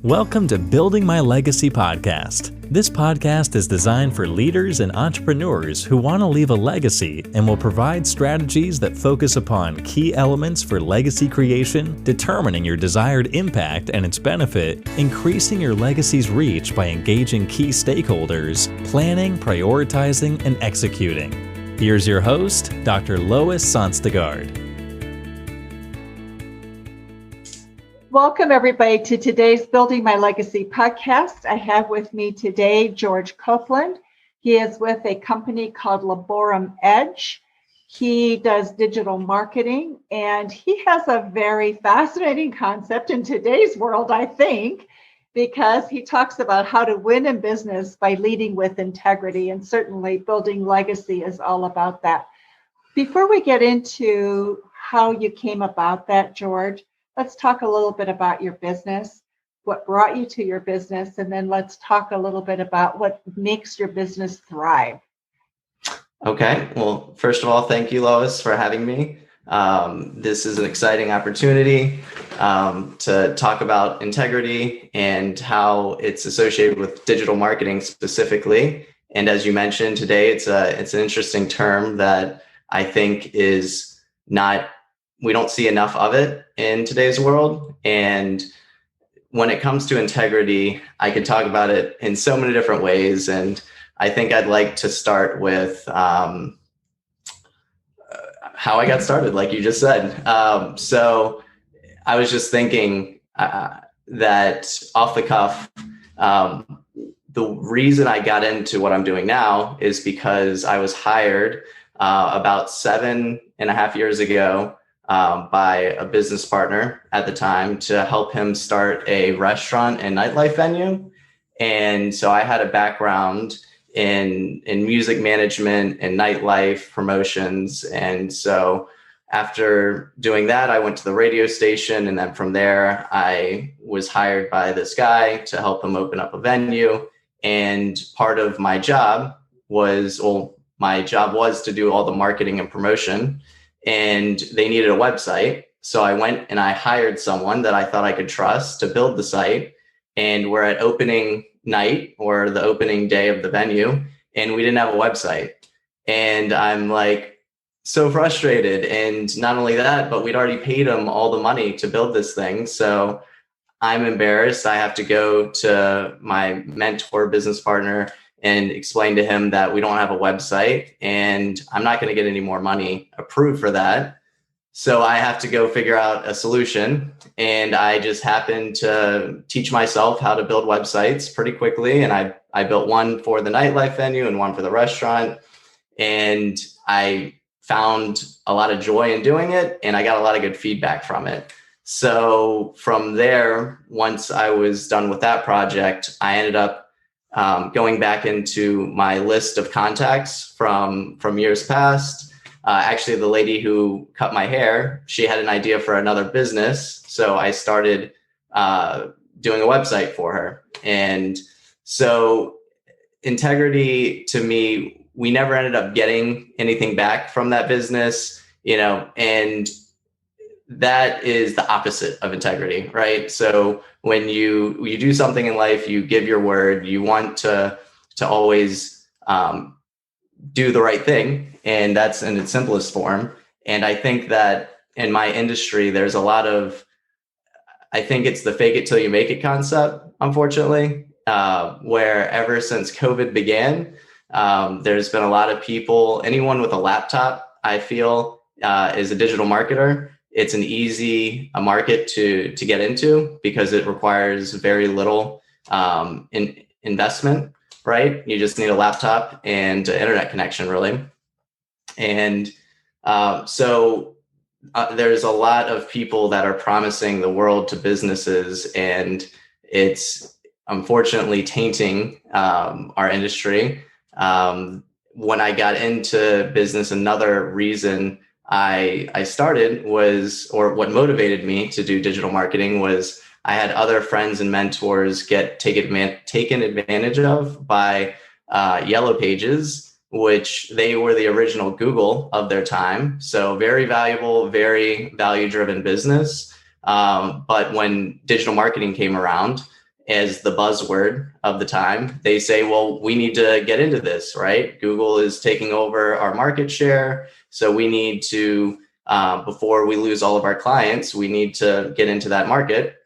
Welcome to Building My Legacy podcast. This podcast is designed for leaders and entrepreneurs who want to leave a legacy and will provide strategies that focus upon key elements for legacy creation, determining your desired impact and its benefit, increasing your legacy's reach by engaging key stakeholders, planning, prioritizing, and executing. Here's your host, Dr. Lois Sonstegard. Welcome, everybody, to today's Building My Legacy podcast. I have with me today George Copeland. He is with a company called Laborem Edge. He does digital marketing, and he has a very fascinating concept in today's world, I think, because he talks about how to win in business by leading with integrity, and certainly building legacy is all about that. Before we get into how you came about that, George, let's talk a little bit about your business, what brought you to your business, and then let's talk a little bit about what makes your business thrive. Okay. Well, first of all, thank you, Lois, for having me. This is an exciting opportunity to talk about integrity and how it's associated with digital marketing specifically. And as you mentioned today, it's an interesting term that I think is we don't see enough of it in today's world. And when it comes to integrity, I could talk about it in so many different ways. And I think I'd like to start with how I got started, like you just said. So I was just thinking that off the cuff, the reason I got into what I'm doing now is because I was hired about 7.5 years ago by a business partner at the time to help him start a restaurant and nightlife venue. And so I had a background in music management and nightlife promotions. And so after doing that, I went to the radio station. And then from there, I was hired by this guy to help him open up a venue. And part of my job was to do all the marketing and promotion. And they needed a website. So I went and I hired someone that I thought I could trust to build the site. And we're at opening night or the opening day of the venue, and we didn't have a website. And I'm like so frustrated. And not only that, but we'd already paid him all the money to build this thing. So I'm embarrassed. I have to go to my mentor business partner and explain to him that we don't have a website and I'm not going to get any more money approved for that. So I have to go figure out a solution. And I just happened to teach myself how to build websites pretty quickly. And I built one for the nightlife venue and one for the restaurant. And I found a lot of joy in doing it. And I got a lot of good feedback from it. So from there, once I was done with that project, I ended up going back into my list of contacts from years past. Actually, the lady who cut my hair, she had an idea for another business. So I started doing a website for her. And so integrity, to me, we never ended up getting anything back from that business, and that is the opposite of integrity, right? So when you do something in life, you give your word, you want to always do the right thing. And that's in its simplest form. And I think that in my industry, there's a lot of, I think it's the fake it till you make it concept, unfortunately, where ever since COVID began, there's been a lot of people, anyone with a laptop, I feel, is a digital marketer. It's an easy market to get into because it requires very little investment, right? You just need a laptop and an internet connection, really. And so there's a lot of people that are promising the world to businesses, and it's unfortunately tainting our industry. When I got into business, another reason I started what motivated me to do digital marketing was I had other friends and mentors get taken advantage of by Yellow Pages, which they were the original Google of their time. So very valuable, very value-driven business. But when digital marketing came around, as the buzzword of the time. They say, well, we need to get into this, right? Google is taking over our market share. So we need to, before we lose all of our clients, we need to get into that market.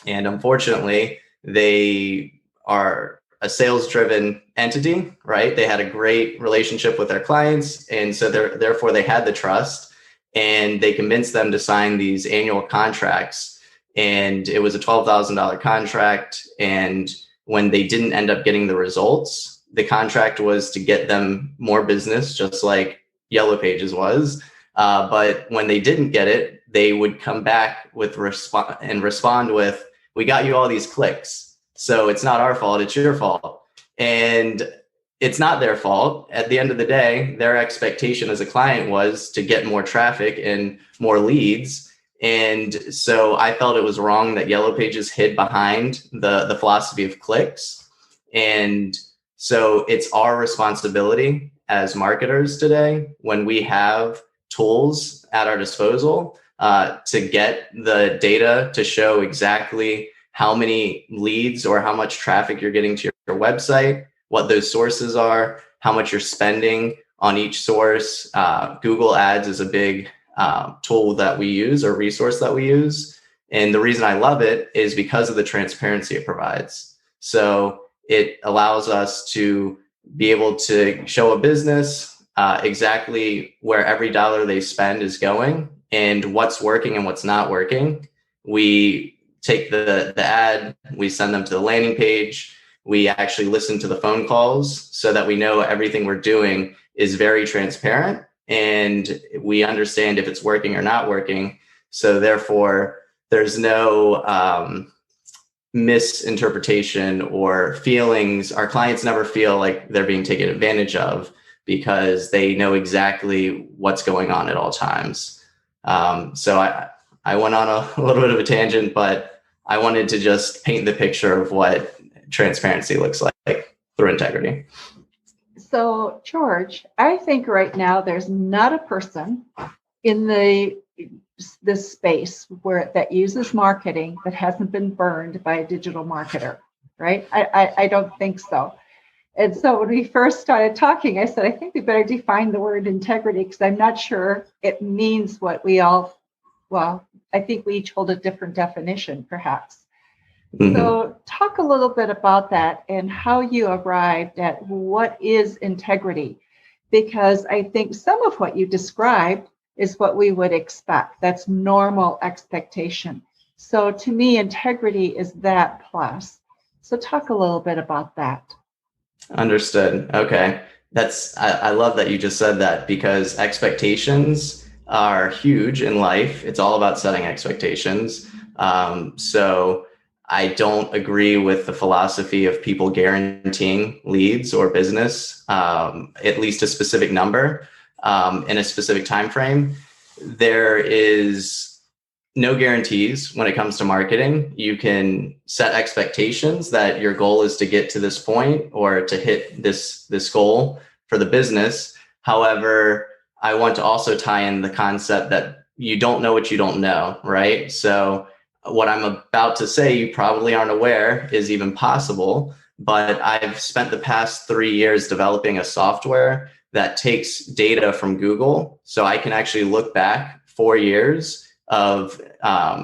And unfortunately, they are a sales-driven entity, right? They had a great relationship with their clients. And so therefore they had the trust, and they convinced them to sign these annual contracts. And it was a $12,000 contract. And when they didn't end up getting the results, the contract was to get them more business, just like Yellow Pages was. But when they didn't get it, they would come back with respond with, we got you all these clicks. So it's not our fault, it's your fault. And it's not their fault. At the end of the day, their expectation as a client was to get more traffic and more leads. And so I felt it was wrong that Yellow Pages hid behind the philosophy of clicks. And so it's our responsibility as marketers today, when we have tools at our disposal, to get the data to show exactly how many leads or how much traffic you're getting to your website, what those sources are, how much you're spending on each source. Google Ads is a big tool that we use, or resource that we use. And the reason I love it is because of the transparency it provides. So it allows us to be able to show a business exactly where every dollar they spend is going and what's working and what's not working. We take the ad, we send them to the landing page. We actually listen to the phone calls so that we know everything we're doing is very transparent, and we understand if it's working or not working. So therefore, there's no misinterpretation or feelings. Our clients never feel like they're being taken advantage of, because they know exactly what's going on at all times. So I went on a little bit of a tangent, but I wanted to just paint the picture of what transparency looks like through integrity. So, George, I think right now there's not a person in this space that uses marketing that hasn't been burned by a digital marketer, right? I don't think so. And so when we first started talking, I said, I think we better define the word integrity, because I'm not sure it means what I think we each hold a different definition, perhaps. Mm-hmm. So talk a little bit about that and how you arrived at what is integrity, because I think some of what you described is what we would expect. That's normal expectation. So to me, integrity is that plus. So talk a little bit about that. Understood. Okay. I love that you just said that, because expectations are huge in life. It's all about setting expectations. So I don't agree with the philosophy of people guaranteeing leads or business, at least a specific number, in a specific time frame. There is no guarantees when it comes to marketing. You can set expectations that your goal is to get to this point or to hit this goal for the business. However, I want to also tie in the concept that you don't know what you don't know, right? So what I'm about to say, you probably aren't aware is even possible, but I've spent the past 3 years developing a software that takes data from Google. So I can actually look back 4 years of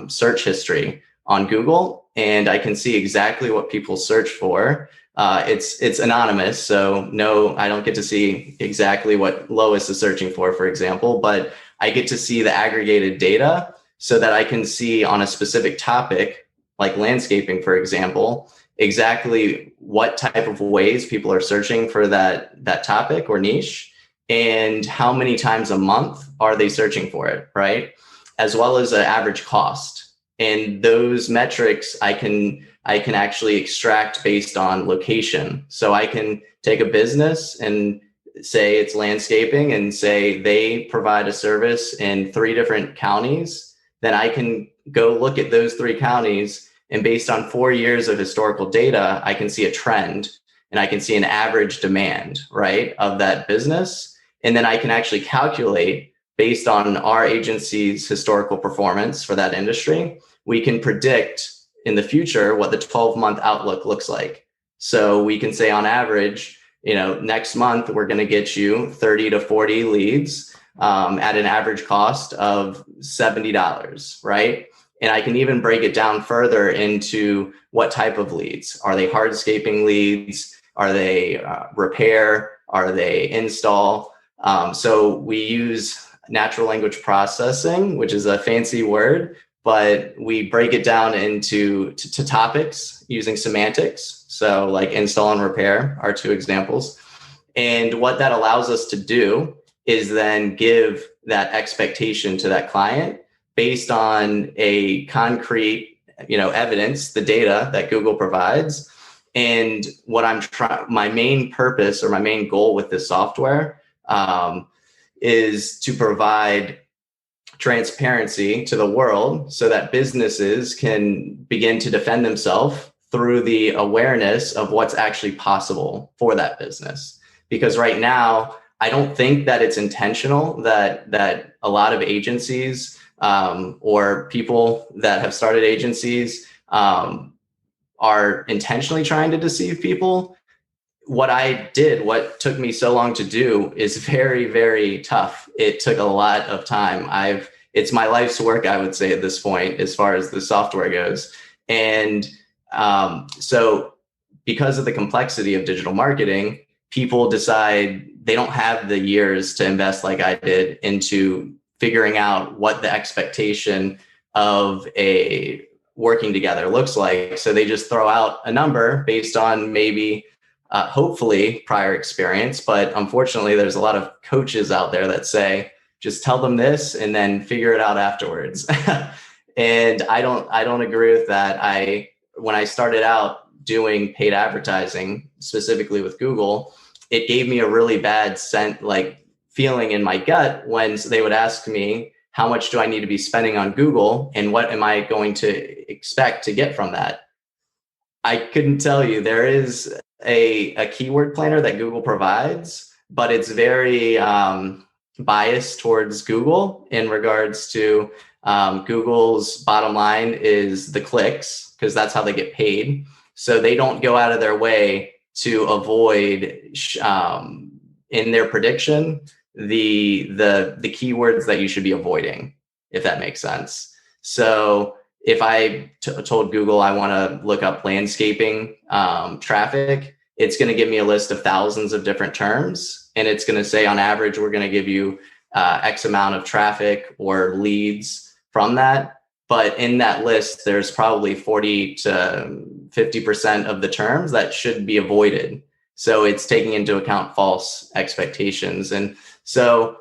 search history on Google, and I can see exactly what people search for. It's anonymous, so no, I don't get to see exactly what Lois is searching for example, but I get to see the aggregated data so that I can see on a specific topic, like landscaping, for example, exactly what type of ways people are searching for that topic or niche, and how many times a month are they searching for it, right? As well as an average cost. And those metrics I can actually extract based on location. So I can take a business and say it's landscaping and say they provide a service in 3 different counties. Then I can go look at those 3 counties, and based on 4 years of historical data, I can see a trend and I can see an average demand, right, of that business. And then I can actually calculate, based on our agency's historical performance for that industry, we can predict in the future what the 12-month outlook looks like. So we can say on average, next month we're going to get you 30 to 40 leads at an average cost of $70, right? And I can even break it down further into what type of leads. Are they hardscaping leads? Are they repair? Are they install? So we use natural language processing, which is a fancy word, but we break it down into topics using semantics. So like install and repair are two examples. And what that allows us to do is then give that expectation to that client based on a concrete, evidence, the data that Google provides. And what my main purpose or my main goal with this software is to provide transparency to the world so that businesses can begin to defend themselves through the awareness of what's actually possible for that business. Because right now, I don't think that it's intentional that a lot of agencies or people that have started agencies are intentionally trying to deceive people. What took me so long to do is very, very tough. It took a lot of time. It's my life's work, I would say at this point, as far as the software goes. And so because of the complexity of digital marketing, people decide they don't have the years to invest like I did into figuring out what the expectation of a working together looks like. So they just throw out a number based on maybe hopefully prior experience. But unfortunately, there's a lot of coaches out there that say, just tell them this and then figure it out afterwards. And I don't agree with that. When I started out doing paid advertising, specifically with Google, it gave me a really bad feeling in my gut when they would ask me, how much do I need to be spending on Google and what am I going to expect to get from that? I couldn't tell you. There is a keyword planner that Google provides, but it's very biased towards Google in regards to Google's bottom line is the clicks, because that's how they get paid. So they don't go out of their way to avoid in their prediction the keywords that you should be avoiding, if that makes sense. So if I told Google I want to look up landscaping traffic, it's going to give me a list of thousands of different terms. And it's going to say, on average, we're going to give you X amount of traffic or leads from that. But in that list, there's probably 40 to 50% of the terms that should be avoided. So it's taking into account false expectations. And so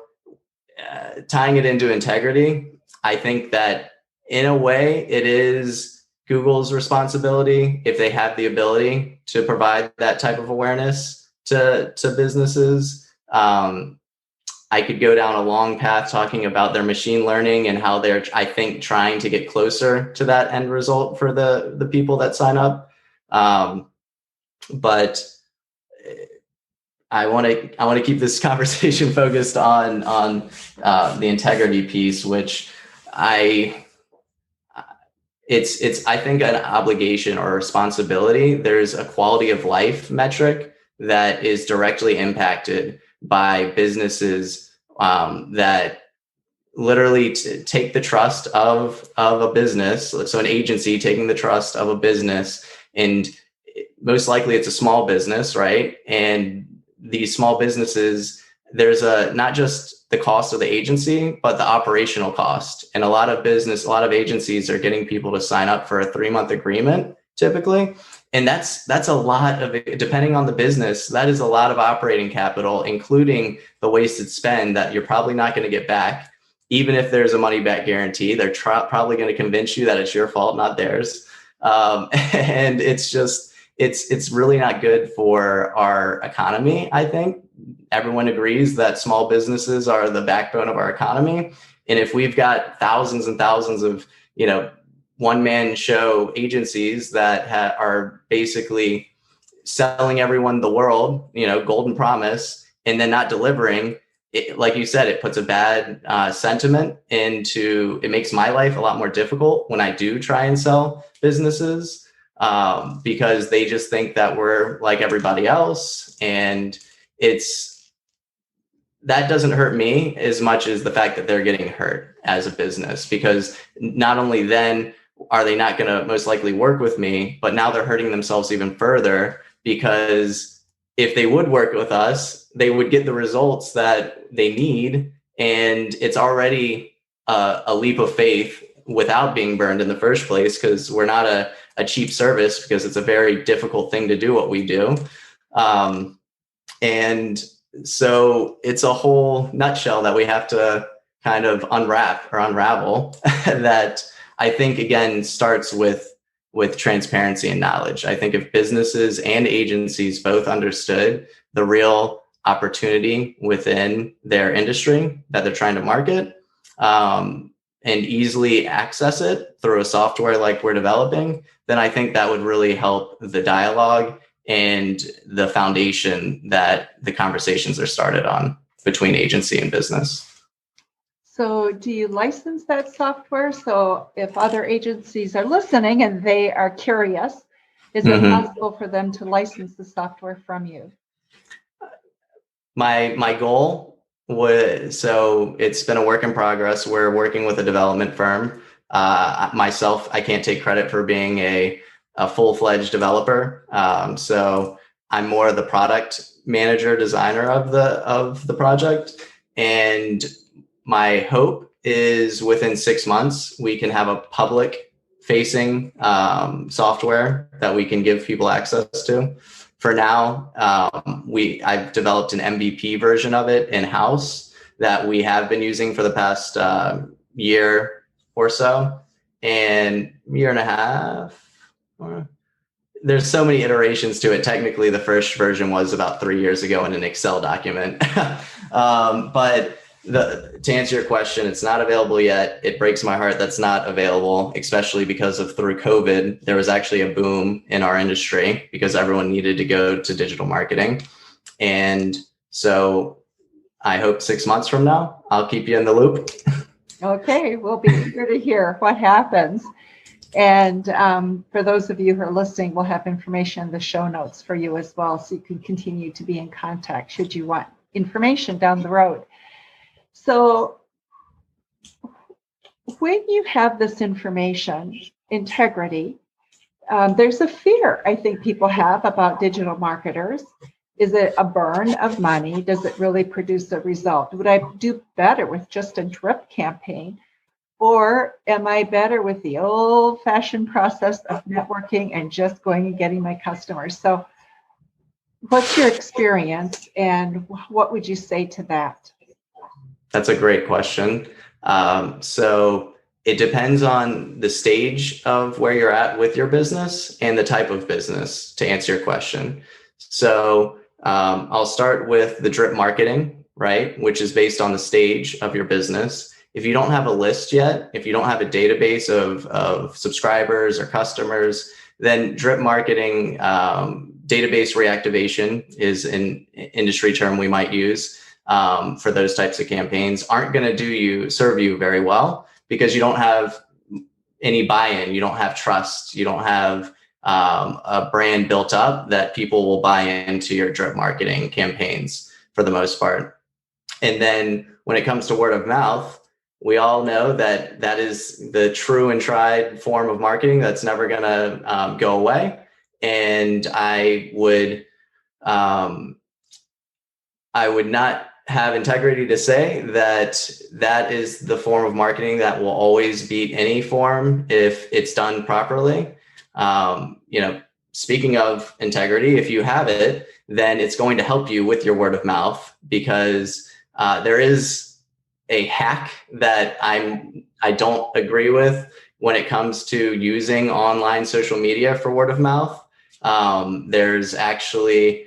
tying it into integrity, I think that in a way it is Google's responsibility if they have the ability to provide that type of awareness to businesses. I could go down a long path talking about their machine learning and how they're, I think, trying to get closer to that end result for the people that sign up. But I want to keep this conversation focused on the integrity piece, which it's I think an obligation or responsibility. There's a quality of life metric that is directly impacted by businesses that literally take the trust of a business. So an agency taking the trust of a business, and most likely it's a small business, right? And these small businesses, there's not just the cost of the agency, but the operational cost. And a lot of agencies are getting people to sign up for a 3-month agreement typically. And that's a lot of it, depending on the business, that is a lot of operating capital, including the wasted spend that you're probably not going to get back. Even if there's a money back guarantee, they're probably going to convince you that it's your fault, not theirs. And it's really not good for our economy. I think everyone agrees that small businesses are the backbone of our economy. And if we've got thousands and thousands of, one-man show agencies that are basically selling everyone the world, golden promise, and then not delivering, like you said, it puts a bad sentiment into, it makes my life a lot more difficult when I do try and sell businesses, because they just think that we're like everybody else. And that doesn't hurt me as much as the fact that they're getting hurt as a business, because not only then are they not going to most likely work with me, but now they're hurting themselves even further, because if they would work with us, they would get the results that they need. And it's already a leap of faith without being burned in the first place, because we're not a cheap service, because it's a very difficult thing to do what we do. And so it's a whole nutshell that we have to kind of unwrap or unravel that I think, again, starts with transparency and knowledge. I think if businesses and agencies both understood the real opportunity within their industry that they're trying to market, and easily access it through a software like we're developing, then I think that would really help the dialogue and the foundation that the conversations are started on between agency and business. So do you license that software? So if other agencies are listening and they are curious, is it possible for them to license the software from you? My goal was, so it's been a work in progress. We're working with a development firm. Myself, I can't take credit for being a full-fledged developer. So I'm more the product manager, designer of the project. And my hope is within 6 months, we can have a public facing software that we can give people access to. For now, I've developed an MVP version of it in-house that we have been using for the past year or so, and year and a half. There's so many iterations to it. Technically, the first version was about 3 years ago in an Excel document. But to answer your question, it's not available yet. It breaks my heart that's not available, especially because of through COVID, there was actually a boom in our industry because everyone needed to go to digital marketing. And so I hope 6 months from now, I'll keep you in the loop. Okay, we'll be eager to hear what happens. And for those of you who are listening, we'll have information in the show notes for you as well, so you can continue to be in contact should you want information down the road. So when you have this information, integrity, there's a fear I think people have about digital marketers. Is it a burn of money? Does it really produce a result? Would I do better with just a drip campaign? Or am I better with the old-fashioned process of networking and just going and getting my customers? So what's your experience, and what would you say to that? That's a great question. So it depends on the stage of where you're at with your business and the type of business, to answer your question. So I'll start with the drip marketing, right, which is based on the stage of your business. If you don't have a list yet, if you don't have a database of subscribers or customers, then drip marketing, database reactivation is an industry term we might use for those types of campaigns, aren't going to serve you very well, because you don't have any buy-in, you don't have trust, you don't have a brand built up that people will buy into your drip marketing campaigns for the most part. And then when it comes to word of mouth, we all know that that is the true and tried form of marketing that's never going to go away. And I would not have integrity to say that that is the form of marketing that will always beat any form if it's done properly. Speaking of integrity, if you have it, then it's going to help you with your word of mouth, because there is a hack that I don't agree with when it comes to using online social media for word of mouth. There's actually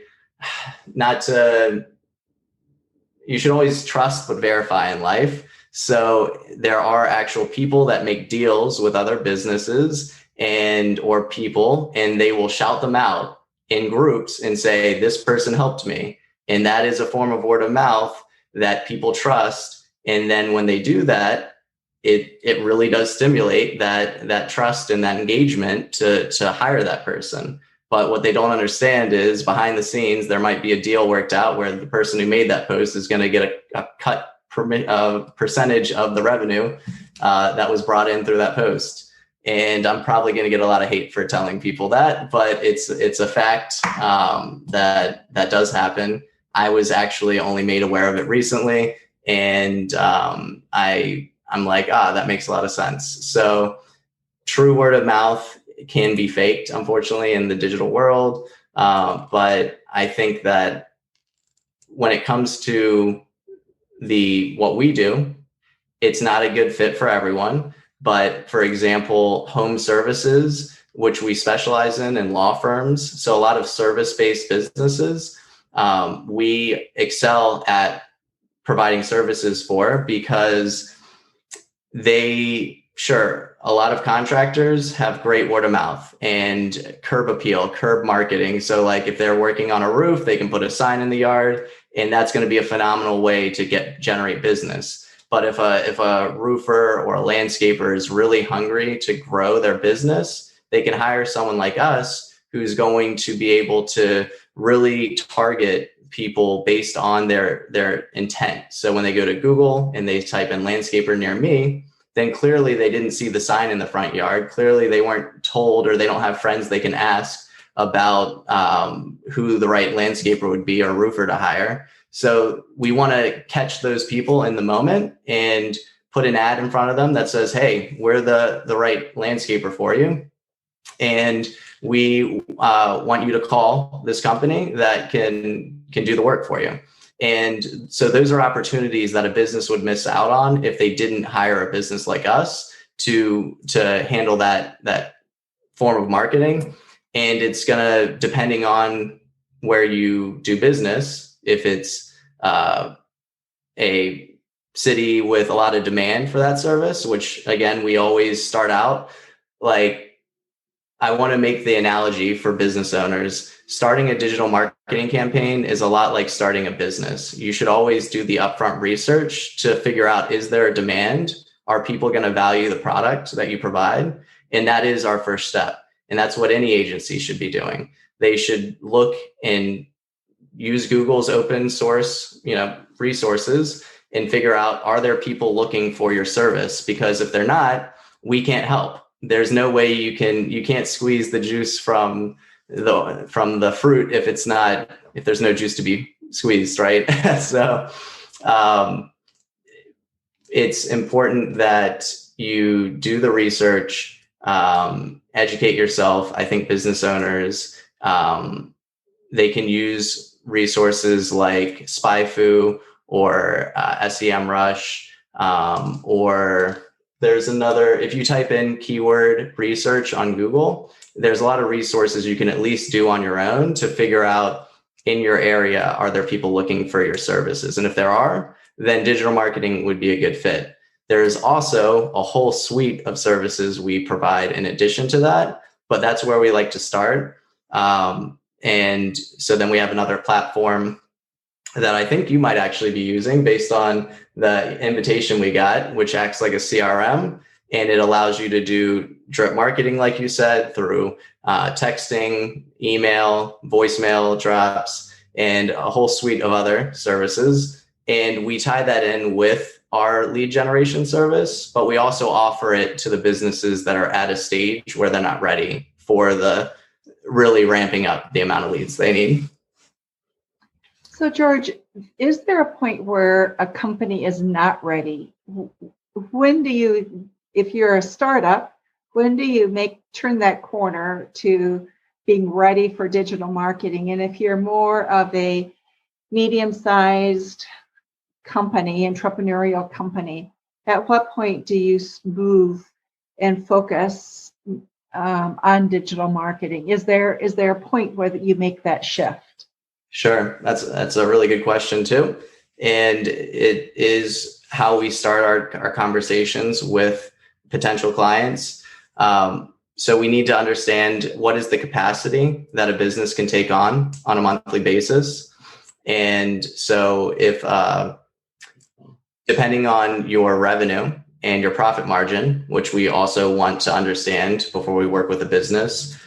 you should always trust but verify in life. So there are actual people that make deals with other businesses or people, and they will shout them out in groups and say, this person helped me. And that is a form of word of mouth that people trust. And then when they do that, it really does stimulate that trust and that engagement to hire that person. But what they don't understand is behind the scenes, there might be a deal worked out where the person who made that post is going to get a cut percentage of the revenue that was brought in through that post. And I'm probably going to get a lot of hate for telling people that, but it's a fact that does happen. I was actually only made aware of it recently, and I'm like, that makes a lot of sense. So true word of mouth can be faked, unfortunately, in the digital world. But I think that when it comes to what we do, it's not a good fit for everyone. But for example, home services, which we specialize in law firms, so a lot of service-based businesses, we excel at providing services for, because a lot of contractors have great word of mouth and curb appeal, curb marketing. So like if they're working on a roof, they can put a sign in the yard, and that's going to be a phenomenal way to generate business. But if a roofer or a landscaper is really hungry to grow their business, they can hire someone like us who's going to be able to really target people based on their intent. So when they go to Google and they type in landscaper near me, then clearly they didn't see the sign in the front yard. Clearly they weren't told, or they don't have friends they can ask about who the right landscaper would be or roofer to hire. So we want to catch those people in the moment and put an ad in front of them that says, hey, we're the right landscaper for you. And we want you to call this company that can do the work for you. And so those are opportunities that a business would miss out on if they didn't hire a business like us to handle that form of marketing. And it's going to, depending on where you do business, if it's a city with a lot of demand for that service, which again, we always start out like, I want to make the analogy for business owners. Starting a digital marketing campaign is a lot like starting a business. You should always do the upfront research to figure out, is there a demand? Are people going to value the product that you provide? And that is our first step. And that's what any agency should be doing. They should look and use Google's open source, resources and figure out, are there people looking for your service? Because if they're not, we can't help. There's no way you can't squeeze the juice from the fruit if there's no juice to be squeezed, right? So it's important that you do the research, educate yourself. I think business owners, they can use resources like SpyFu or SEMrush, or there's another, if you type in keyword research on Google, there's a lot of resources you can at least do on your own to figure out in your area, are there people looking for your services? And if there are, then digital marketing would be a good fit. There's also a whole suite of services we provide in addition to that, but that's where we like to start. And so then we have another platform that I think you might actually be using based on the invitation we got, which acts like a CRM, and it allows you to do drip marketing, like you said, through texting, email, voicemail drops, and a whole suite of other services. And we tie that in with our lead generation service, but we also offer it to the businesses that are at a stage where they're not ready for the really ramping up the amount of leads they need. So George, is there a point where a company is not ready? When do you, if you're a startup, when do you turn that corner to being ready for digital marketing? And if you're more of a medium-sized company, entrepreneurial company, at what point do you move and focus on digital marketing? Is there a point where you make that shift? Sure. That's a really good question too. And it is how we start our conversations with potential clients. So we need to understand, what is the capacity that a business can take on a monthly basis. And so if depending on your revenue and your profit margin, which we also want to understand before we work with a business,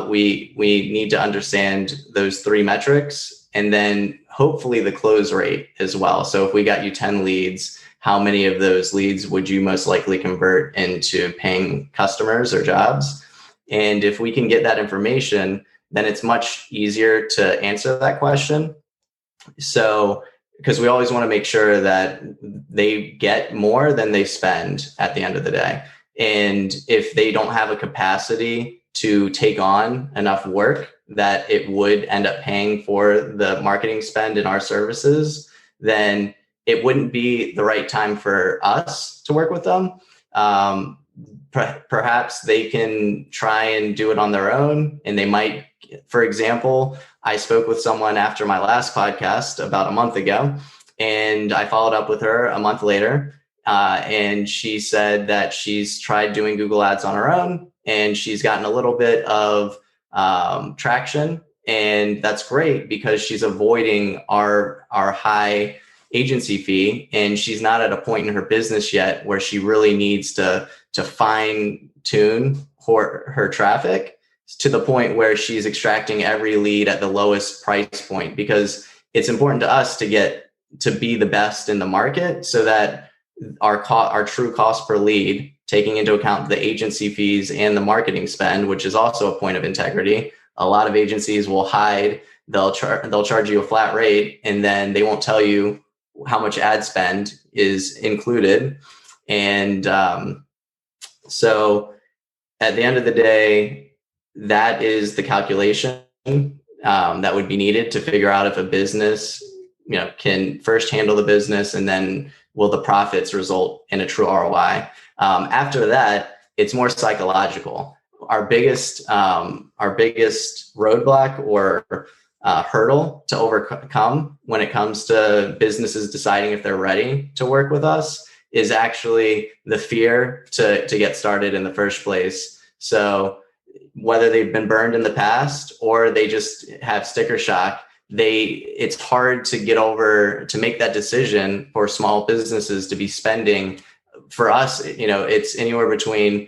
we need to understand those three metrics, and then hopefully the close rate as well. So if we got you 10 leads, how many of those leads would you most likely convert into paying customers or jobs? And if we can get that information, then it's much easier to answer that question. So, because we always want to make sure that they get more than they spend at the end of the day. And if they don't have a capacity to take on enough work that it would end up paying for the marketing spend in our services, then it wouldn't be the right time for us to work with them. Perhaps they can try and do it on their own, and they might, for example, I spoke with someone after my last podcast about a month ago, and I followed up with her a month later. And she said that she's tried doing Google Ads on her own, and she's gotten a little bit of traction. And that's great because she's avoiding our high agency fee, and she's not at a point in her business yet where she really needs to fine tune her traffic to the point where she's extracting every lead at the lowest price point, because it's important to us to be the best in the market, so that our true cost per lead, taking into account the agency fees and the marketing spend, which is also a point of integrity. A lot of agencies will hide, they'll charge you a flat rate, and then they won't tell you how much ad spend is included. And so at the end of the day, that is the calculation that would be needed to figure out if a business, can first handle the business, and then will the profits result in a true ROI. After that, it's more psychological. Our biggest roadblock or hurdle to overcome when it comes to businesses deciding if they're ready to work with us is actually the fear to get started in the first place. So whether they've been burned in the past or they just have sticker shock, it's hard to get over, to make that decision for small businesses to be spending. For us, it's anywhere between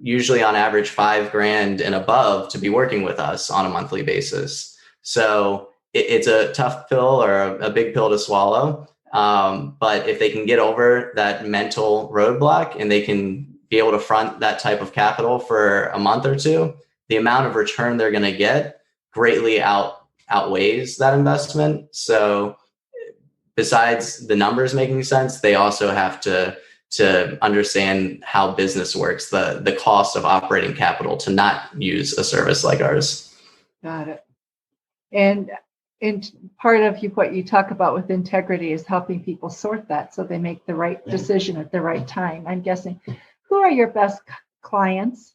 usually on average $5,000 and above to be working with us on a monthly basis. So it's a tough pill or a big pill to swallow. But if they can get over that mental roadblock and they can be able to front that type of capital for a month or two, the amount of return they're going to get greatly outweighs that investment. So besides the numbers making sense, they also have to understand how business works, the cost of operating capital to not use a service like ours. Got it. And part of what you talk about with integrity is helping people sort that so they make the right decision at the right time. I'm guessing. Who are your best clients?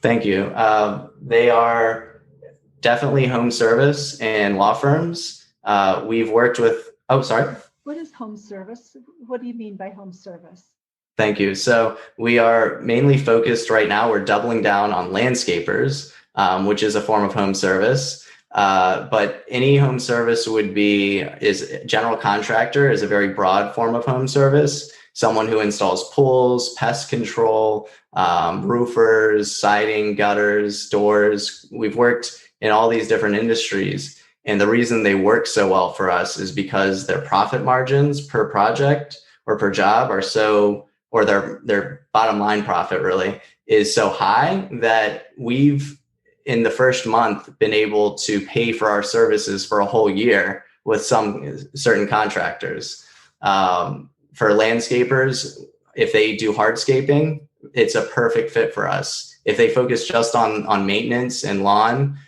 Thank you. They are definitely home service and law firms. We've worked with, What is home service? What do you mean by home service? Thank you. So we are mainly focused right now, we're doubling down on landscapers, which is a form of home service. But any home service is general contractor is a very broad form of home service. Someone who installs pools, pest control, roofers, siding, gutters, doors. We've worked in all these different industries. And the reason they work so well for us is because their profit margins per project or per job are or their bottom line profit really is so high that we've, in the first month, been able to pay for our services for a whole year with some certain contractors. For landscapers, if they do hardscaping, it's a perfect fit for us. If they focus just on maintenance and lawn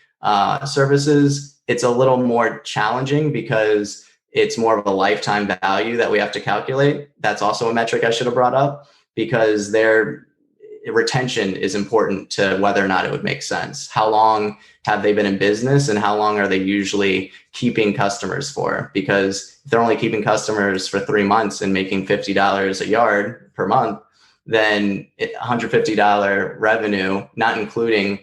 services, it's a little more challenging because it's more of a lifetime value that we have to calculate. That's also a metric I should have brought up, because their retention is important to whether or not it would make sense. How long have they been in business and how long are they usually keeping customers for? Because if they're only keeping customers for 3 months and making $50 a yard per month, then $150 revenue, not including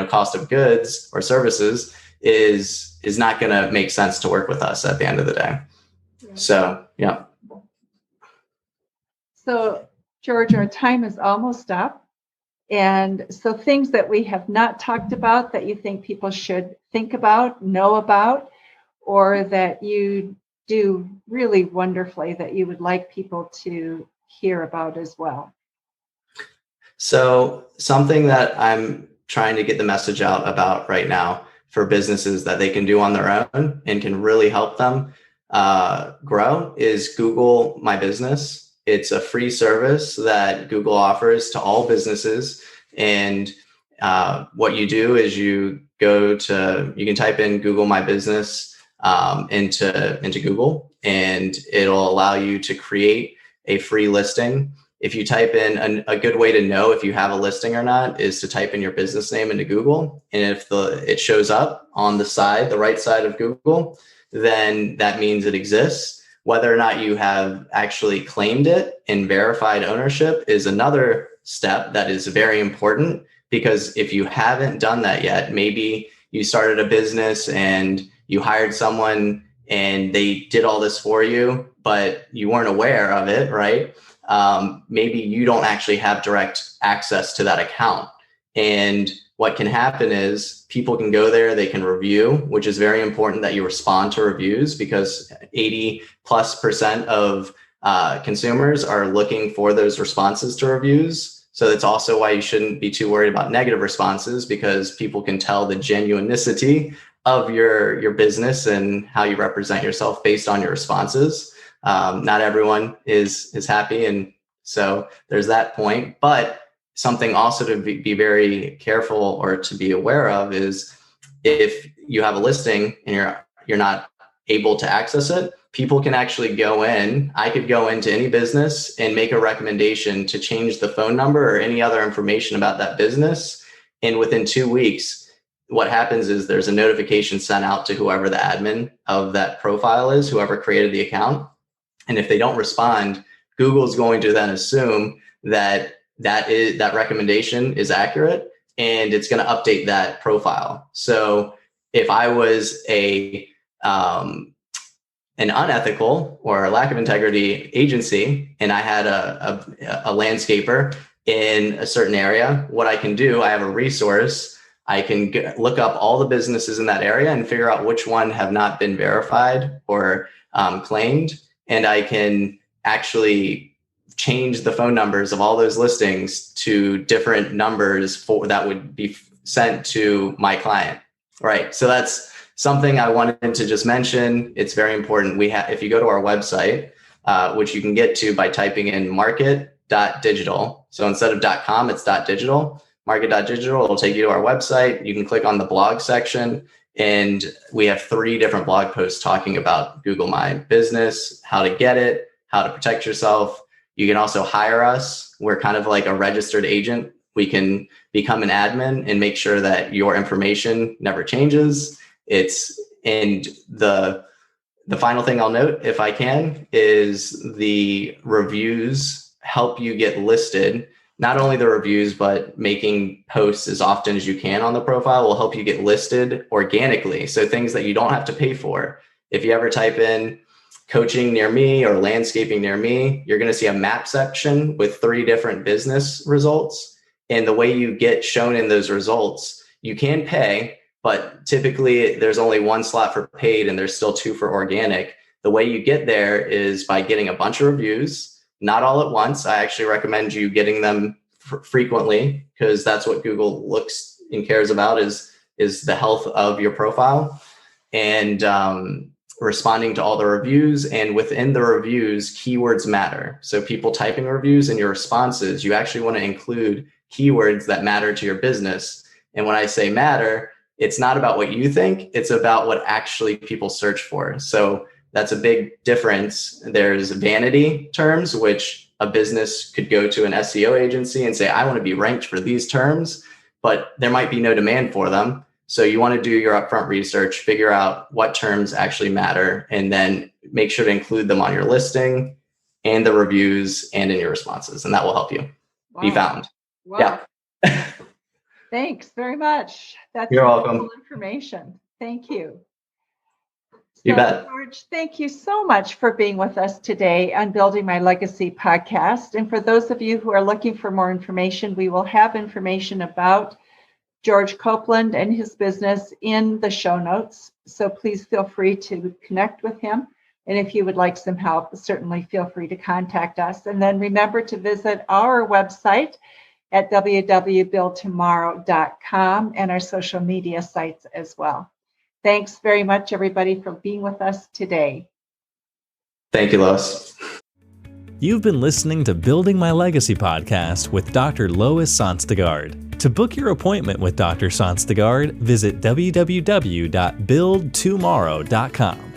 cost of goods or services, is not going to make sense to work with us at the end of the day. Yeah. So, yeah. So, George, our time is almost up. And so things that we have not talked about that you think people should think about, know about, or that you do really wonderfully that you would like people to hear about as well. So something that I'm trying to get the message out about right now for businesses that they can do on their own and can really help them grow is Google My Business. It's a free service that Google offers to all businesses. And what you do is you can type in Google My Business into Google, and it'll allow you to create a free listing. If you type in a good way to know if you have a listing or not is to type in your business name into Google. And if it shows up on the right side of Google, then that means it exists. Whether or not you have actually claimed it and verified ownership is another step that is very important, because if you haven't done that yet, maybe you started a business and you hired someone and they did all this for you, but you weren't aware of it, right? Maybe you don't actually have direct access to that account. And what can happen is people can go there, they can review, which is very important that you respond to reviews, because 80+% of consumers are looking for those responses to reviews. So that's also why you shouldn't be too worried about negative responses, because people can tell the genuinity of your business and how you represent yourself based on your responses. Not everyone is happy. And so there's that point. But something also to be very careful or to be aware of is if you have a listing and you're not able to access it, people can actually go in. I could go into any business and make a recommendation to change the phone number or any other information about that business. And within 2 weeks, what happens is there's a notification sent out to whoever the admin of that profile is, whoever created the account. And if they don't respond, Google is going to then assume that recommendation is accurate, and it's going to update that profile. So if I was an unethical or a lack of integrity agency, and I had a landscaper in a certain area, what I can do, I have a resource. I can look up all the businesses in that area and figure out which one have not been verified or claimed. And I can actually change the phone numbers of all those listings to different numbers that would be sent to my client. Right. So that's something I wanted to just mention. It's very important. If you go to our website, which you can get to by typing in market.digital. So instead of .com, it's .digital. Market.digital. It'll take you to our website. You can click on the blog section, and we have 3 different blog posts talking about Google My Business, how to get it, how to protect yourself. You can also hire us. We're kind of like a registered agent. We can become an admin and make sure that your information never changes. And the final thing I'll note, if I can, is the reviews help you get listed. Not only the reviews, but making posts as often as you can on the profile will help you get listed organically. So things that you don't have to pay for. If you ever type in coaching near me or landscaping near me, you're going to see a map section with 3 different business results. And the way you get shown in those results, you can pay, but typically there's only 1 slot for paid and there's still 2 for organic. The way you get there is by getting a bunch of reviews, not all at once. I actually recommend you getting them frequently, because that's what Google looks and cares about is the health of your profile, and responding to all the reviews. And within the reviews, keywords matter. So people typing reviews in your responses, you actually want to include keywords that matter to your business. And when I say matter, it's not about what you think, it's about what actually people search for. So that's a big difference. There's vanity terms, which a business could go to an SEO agency and say, I want to be ranked for these terms, but there might be no demand for them. So you want to do your upfront research, figure out what terms actually matter, and then make sure to include them on your listing and the reviews and in your responses. And that will help you be found. Wow. Yeah. Thanks very much. That's You're welcome. information. Thank you. You bet. George, thank you so much for being with us today on Building My Legacy podcast. And for those of you who are looking for more information, we will have information about George Copeland and his business in the show notes. So please feel free to connect with him. And if you would like some help, certainly feel free to contact us. And then remember to visit our website at www.buildtomorrow.com and our social media sites as well. Thanks very much, everybody, for being with us today. Thank you, Lois. You've been listening to Building My Legacy podcast with Dr. Lois Sonstegard. To book your appointment with Dr. Sonstegard, visit www.buildtomorrow.com.